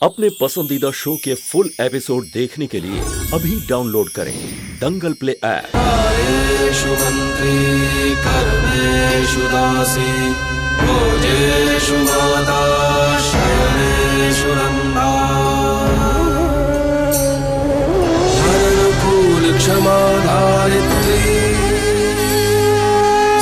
अपने पसंदीदा शो के फुल एपिसोड देखने के लिए अभी डाउनलोड करें दंगल प्ले ऐप। कार्येषु मन्त्री कर्मेषु दासी भोजेषु माता शयनेषु नन्दा धर्मकूल क्षमा धारित्री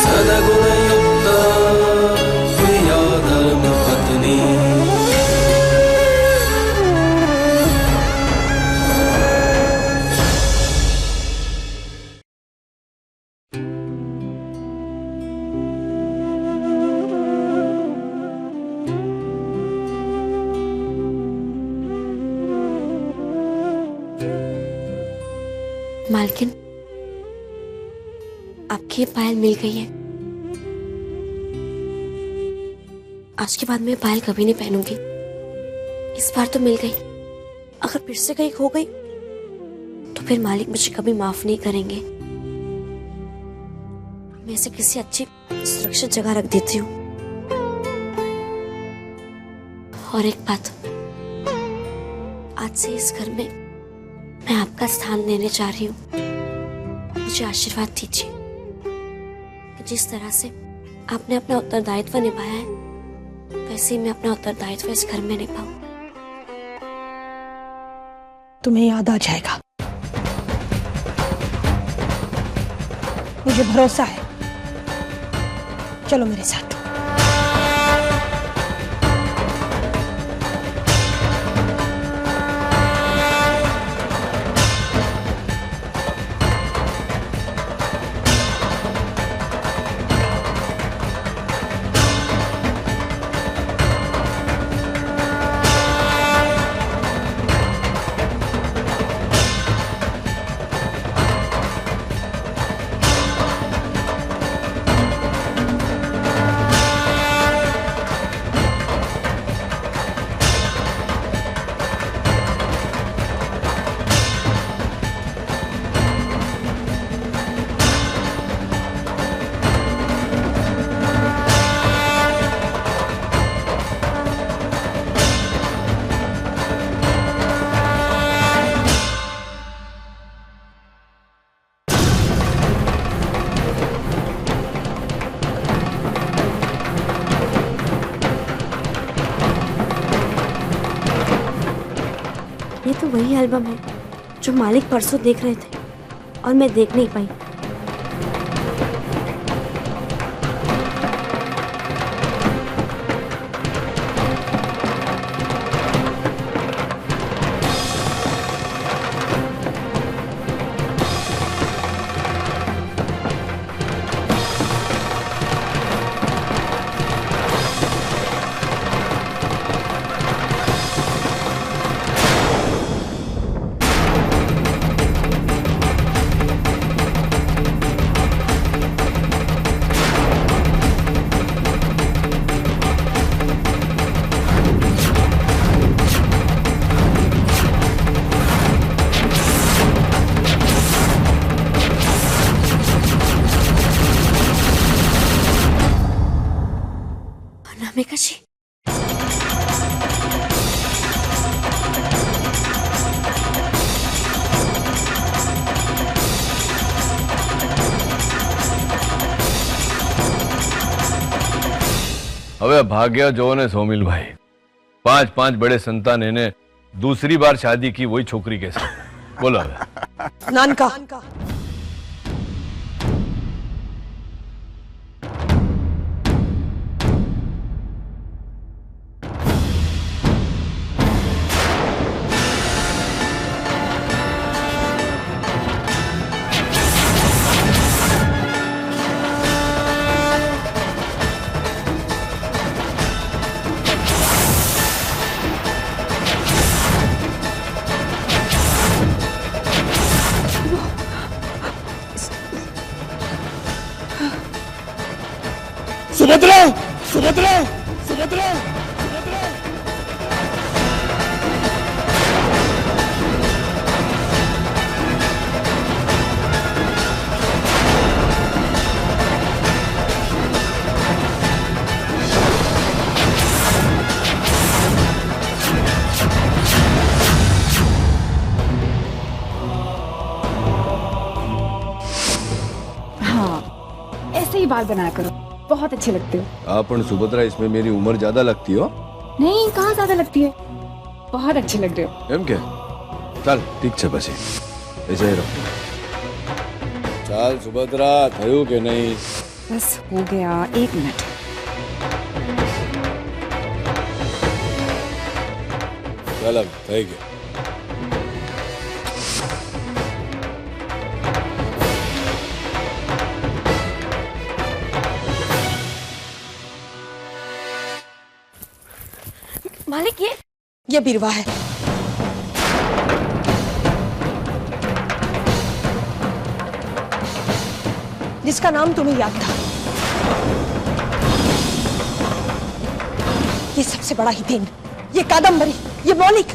सद्गुणयुक्ता प्रिया धर्मपत्नी। मालकिन, आपकी ये पायल मिल गई है। आज के बाद मैं पायल कभी नहीं पहनूंगी। इस बार तो मिल गई, अगर फिर से कहीं खो गई तो फिर मालिक मुझे कभी माफ नहीं करेंगे। मैं इसे किसी अच्छी सुरक्षित जगह रख देती हूँ। और एक बात, आज से इस घर में मैं आपका स्थान लेने जा रही हूँ। मुझे आशीर्वाद दीजिए कि जिस तरह से आपने अपना उत्तरदायित्व निभाया है, वैसे ही मैं अपना उत्तरदायित्व इस घर में निभाऊं। तुम्हें याद आ जाएगा, मुझे भरोसा है। चलो मेरे साथ। ये तो वही एल्बम है जो मालिक परसों देख रहे थे और मैं देख नहीं पाई। अनामिका जी, હવે ભાગ્યા જો ને સોમિલ ભાઈ, પાંચ પાંच बड़े संतान ने दूसरी बार शादी की वही छोकरी के साथ। बोलो नानका, सुभद्रा सुभद्रा सुभद्रा सुभद्रा। बाल बनाया करो, बहुत अच्छे लगते हो। आप सुभद्रा इसमें मेरी उम्र ज्यादा लगती हो? नहीं, कहाँ ज्यादा लगती है, बहुत अच्छे लग रहे हो। एम क्या? चल ठीक है, बस ऐसे ही रहो। चल सुभद्रा, थयु के नहीं? बस हो गया, 1 मिनट। चल अब થઈ ગયો। मालिक ये बिरवा है। जिसका नाम तुम्हें याद था। ये सबसे बड़ा हितेन, ये कादम्बरी, ये मौलिक,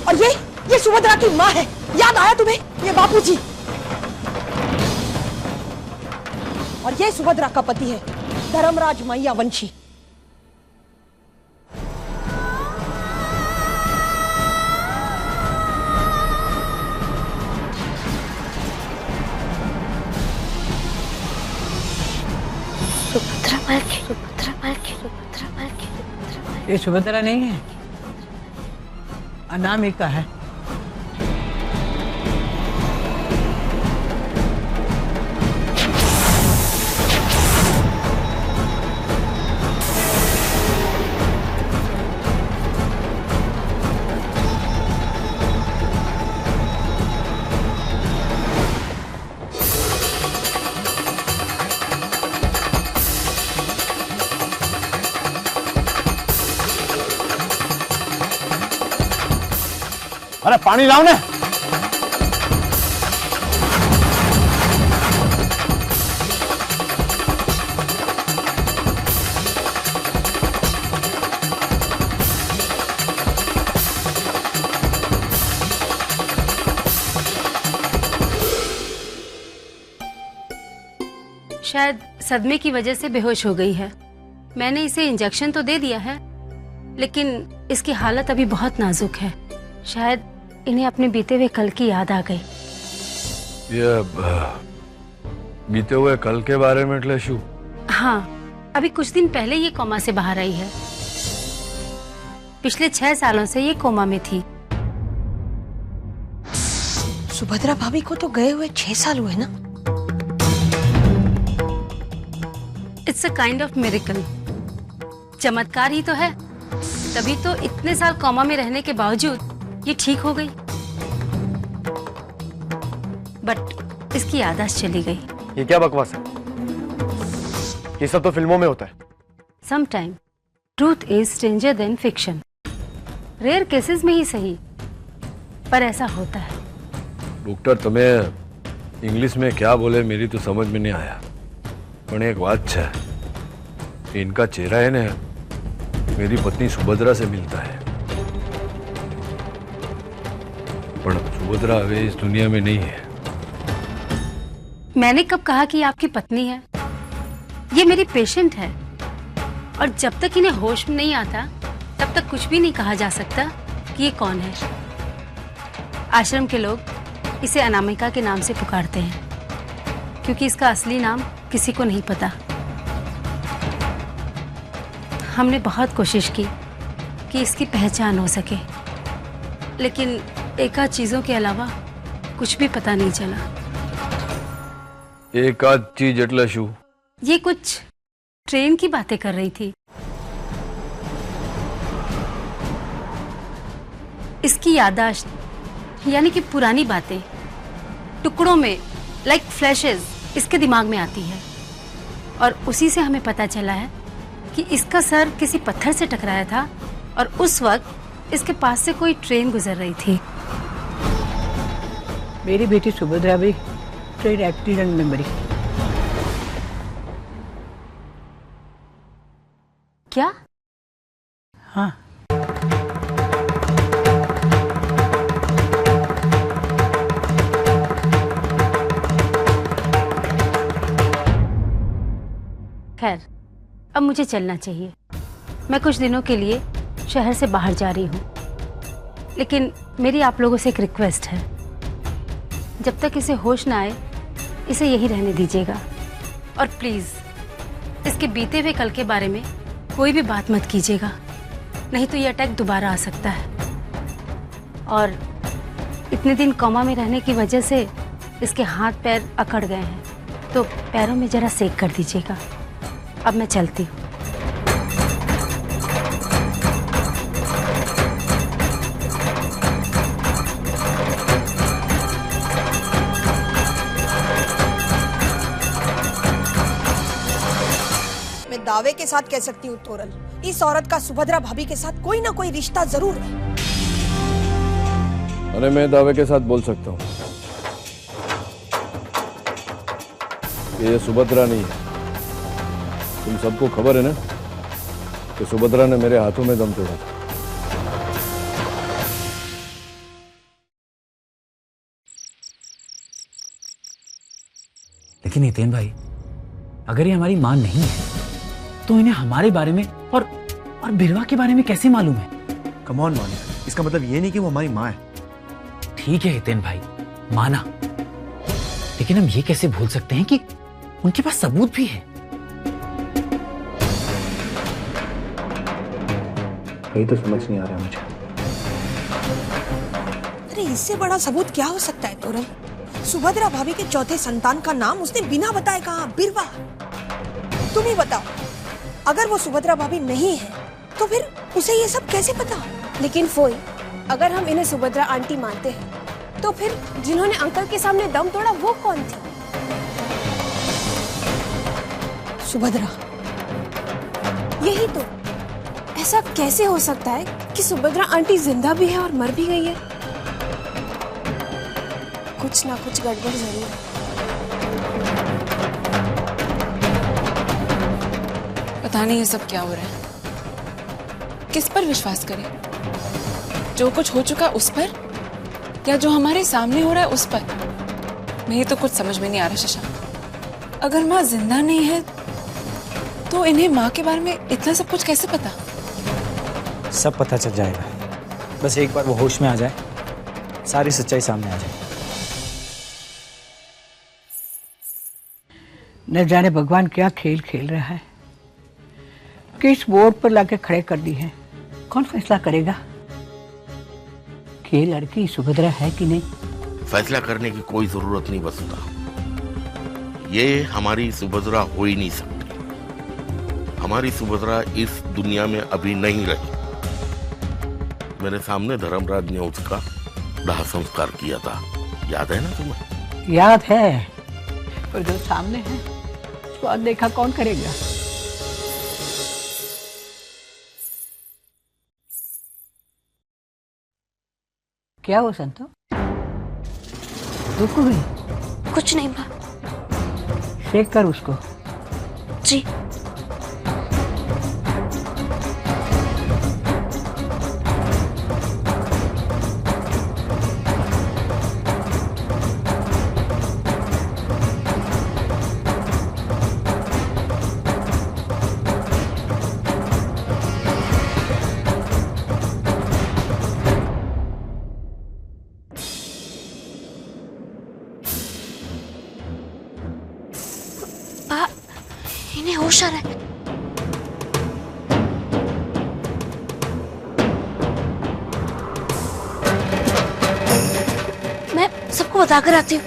और ये सुभद्रा की माँ है। याद आया तुम्हें? ये बापूजी। और ये सुभद्रा का पति है, धर्मराज मैयावंशी। ये सुभद्रा नहीं है, अनामिका है। अरे पानी लाओ ने। शायद सदमे की वजह से बेहोश हो गई है। मैंने इसे इंजेक्शन तो दे दिया है, लेकिन इसकी हालत अभी बहुत नाजुक है। शायद इन्हें अपने बीते हुए कल की याद आ गई। ये बीते हुए कल के बारे में એટલે શું? हाँ, अभी कुछ दिन पहले ये कोमा से बाहर आई है। पिछले 6 सालों से ये कोमा में थी। सुभद्रा भाभी को तो गए हुए 6 साल हुए ना। It's a kind of miracle. चमत्कार ही तो है, तभी तो इतने साल कोमा में रहने के बावजूद ये ठीक हो गई। बट इसकी याददाश्त चली गई। ये क्या बकवास है? ये सब तो फिल्मों में होता है। Sometime truth is stranger than fiction. Rare cases में ही सही, पर ऐसा होता है। डॉक्टर तुम्हें इंग्लिश में क्या बोले मेरी तो समझ में नहीं आया, पर एक बात है, इनका चेहरा है ना मेरी पत्नी सुभद्रा से मिलता है। पर सुभद्रा अभी इस दुनिया में नहीं है। मैंने कब कहा कि आपकी पत्नी है? ये मेरी पेशेंट है, और जब तक इन्हें होश में नहीं आता तब तक कुछ भी नहीं कहा जा सकता कि ये कौन है। आश्रम के लोग इसे अनामिका के नाम से पुकारते हैं, क्योंकि इसका असली नाम किसी को नहीं पता। हमने बहुत कोशिश की कि इसकी पहचान हो सके, लेकिन एक आध चीजों के अलावा कुछ भी पता नहीं चला। एक आध चीज એટલે શું? ये कुछ ट्रेन की बातें कर रही थी। इसकी याददाश्त यानी कि पुरानी बातें टुकड़ों में लाइक फ्लैशेस इसके दिमाग में आती है, और उसी से हमें पता चला है कि इसका सर किसी पत्थर से टकराया था और उस वक्त इसके पास से कोई ट्रेन गुजर रही थी। मेरी बेटी सुभद्रा भी ट्रेन एक्सीडेंट में मरी। क्या? हाँ, खैर, अब मुझे चलना चाहिए। मैं कुछ दिनों के लिए शहर से बाहर जा रही हूँ, लेकिन मेरी आप लोगों से एक रिक्वेस्ट है। जब तक इसे होश ना आए इसे यही रहने दीजिएगा। और प्लीज इसके बीते हुए कल के बारे में कोई भी बात मत कीजिएगा, नहीं तो ये अटैक दोबारा आ सकता है। और इतने दिन कोमा में रहने की वजह से इसके हाथ पैर अकड़ गए हैं, तो पैरों में जरा सेक कर दीजिएगा। अब मैं चलती हूँ। मैं दावे के साथ कह सकती हूँ तोरल, इस औरत का सुभद्रा भाभी के साथ कोई ना कोई रिश्ता जरूर है। अरे मैं दावे के साथ बोल सकता हूँ, ये सुभद्रा नहीं है। तुम सबको खबर है ना कि सुभद्रा ने मेरे हाथों में दम तोड़ा था। लेकिन हितेन भाई, अगर ये हमारी मां नहीं है तो इन्हें हमारे बारे में और बिरवा के बारे में कैसे मालूम है? कम ऑन मानिक, इसका मतलब ये नहीं कि वो हमारी माँ है। ठीक है हितेन भाई, माना, लेकिन हम ये कैसे भूल सकते हैं कि उनके पास सबूत भी है। यही तो समझ नहीं आ रहा मुझे। अरे इससे बड़ा सबूत क्या हो सकता है तोरल? सुभद्रा भाभी के चौथे संतान का नाम उसने बिना बताए कहा, बिरवा। तुम ही बताओ, अगर वो सुभद्रा भाभी नहीं है तो फिर उसे ये सब कैसे पता? लेकिन फोई, अगर हम इन्हें सुभद्रा आंटी मानते हैं तो फिर जिन्होंने अंकल के सामने दम तोड़ा वो कौन थी? सुभद्रा। यही तो, ऐसा कैसे हो सकता है कि सुभद्रा आंटी जिंदा भी है और मर भी गई है? कुछ ना कुछ गड़बड़ जरूर है। पता नहीं ये सब क्या हो रहा है, किस पर विश्वास करें? जो कुछ हो चुका उस पर, या जो हमारे सामने हो रहा है उस पर? मुझे तो कुछ समझ में नहीं आ रहा शशांक। अगर माँ जिंदा नहीं है तो इन्हें माँ के बारे में इतना सब कुछ कैसे पता? सब पता चल जाएगा, बस एक बार वो होश में आ जाए, सारी सच्चाई सामने आ जाए। न जाने भगवान क्या खेल खेल रहा है, किस बोर्ड पर लाके खड़े कर दी है। कौन फैसला करेगा कि ये लड़की सुभद्रा है कि नहीं? फैसला करने की कोई जरूरत नहीं वसुधा, ये हमारी सुभद्रा हो ही नहीं सकती। हमारी सुभद्रा इस दुनिया में अभी नहीं रही। मेरे सामने धर्मराज ने उसका दाह संस्कार किया था, याद है ना तुम्हें? याद है, पर जो सामने है उसको अनदेखा कौन करेगा? क्या हो संतो, रुक गई? कुछ नहीं माँ। शेक कर उसको। जी। इन्हें होश आ रहा है। मैं सबको बताकर आती हूँ।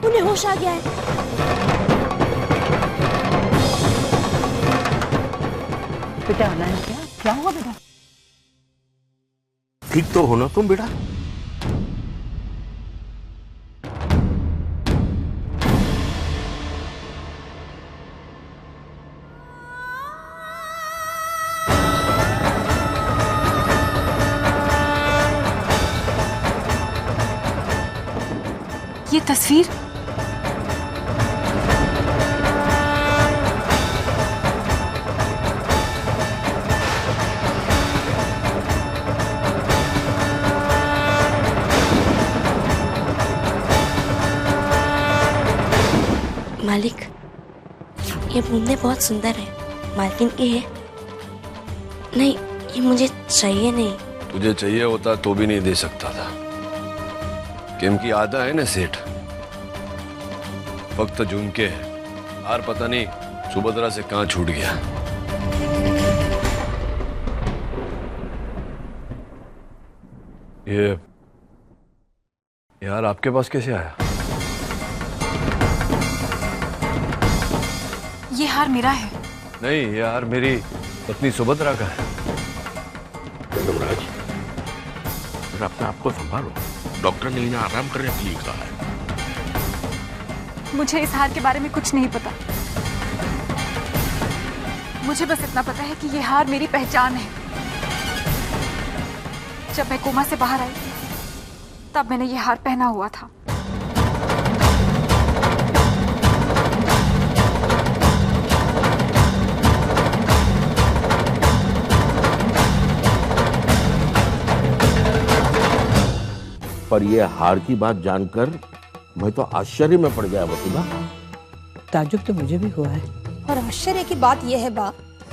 उन्हें होश आ गया है। बेटा आना है क्या? क्या हुआ बेटा? ठीक तो हो ना तुम बेटा? ये तस्वीर मालिक, ये बूंदे बहुत सुंदर है, मालकिन की है। नहीं, ये मुझे चाहिए नहीं। तुझे चाहिए होता तो भी नहीं दे सकता था, क्योंकि आधा है ना सेठ, वक्त झुमके हार पता नहीं सुभद्रा से कहां छूट गया। ये यार आपके पास कैसे आया? ये हार मेरा है। नहीं, ये हार मेरी पत्नी सुभद्रा का है। यमराज, जरा अपने आप को संभालो। डॉक्टर ने इन्हें आराम करने के लिए कहा है। मुझे इस हार के बारे में कुछ नहीं पता। मुझे बस इतना पता है कि ये हार मेरी पहचान है। जब मैं कोमा से बाहर आई तब मैंने ये हार पहना हुआ था। पर यह हार की बात जानकर मैं तो आश्चर्य में पड़ गया वसुधा। ताजुब तो मुझे भी हुआ है। और आश्चर्य की बात यह है बा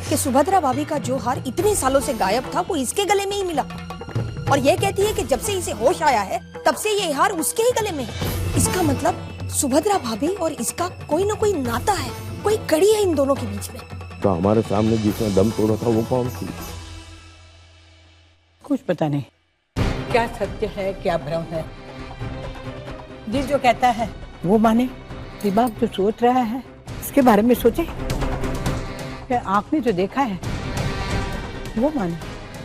कि सुभद्रा भाभी का जो हार इतने सालों से गायब था वो इसके गले में ही मिला। और ये कहती है कि जब से इसे होश आया है तब से ये हार उसके ही गले में है। इसका मतलब सुभद्रा भाभी और इसका कोई ना कोई नाता है, कोई कड़ी है इन दोनों के बीच में। तो हमारे सामने जिसने दम तोड़ा था वो कौन थी? कुछ पता नहीं क्या सत्य है क्या भ्रम है। दिल जो कहता है वो माने, दिमाग जो सोच रहा है इसके बारे में सोचे। क्या आँख ने जो देखा है वो माने।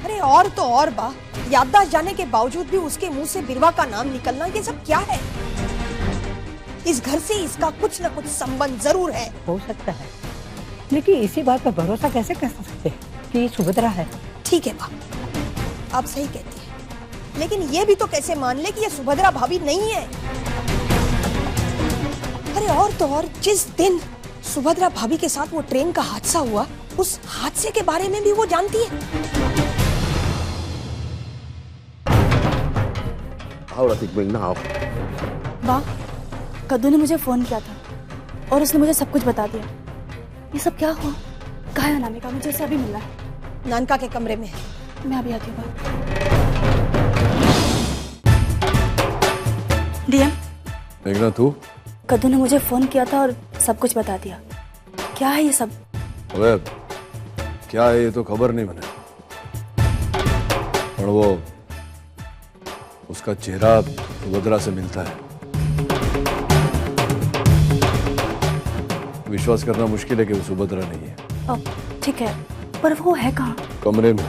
अरे और तो और बा, याददाश्त जाने के बावजूद भी उसके मुंह से बिरवा का नाम निकलना, ये सब क्या है? इस घर से इसका कुछ न कुछ संबंध जरूर है। हो सकता है, लेकिन इसी बात पर भरोसा कैसे कर सकते हैं कि ये सुभद्रा है? ठीक है बा, आप सही कहती है, लेकिन ये भी तो कैसे मान ले कि ये सुभद्रा भाभी नहीं है। अरे और तो और जिस दिन सुभद्रा भाभी के साथ वो ट्रेन का हादसा हुआ, उस हादसे के बारे में भी वो जानती है। वाह, कद्दू ने मुझे फोन किया था और उसने मुझे सब कुछ बता दिया। ये सब क्या हुआ? कहाँ है अनामिका? मुझे उसे अभी मिलना है। नानका के कमरे में है। मैं अभी आती हूँ। डीएम, मेघना तू? कद्दू ने मुझे फोन किया था और सब कुछ बता दिया। क्या है ये सब? अबे क्या है ये तो खबर नहीं मैंने, पर वो उसका चेहरा सुभद्रा से मिलता है। विश्वास करना मुश्किल है कि वो सुभद्रा नहीं है। ठीक है, पर वो है कहाँ? कमरे में।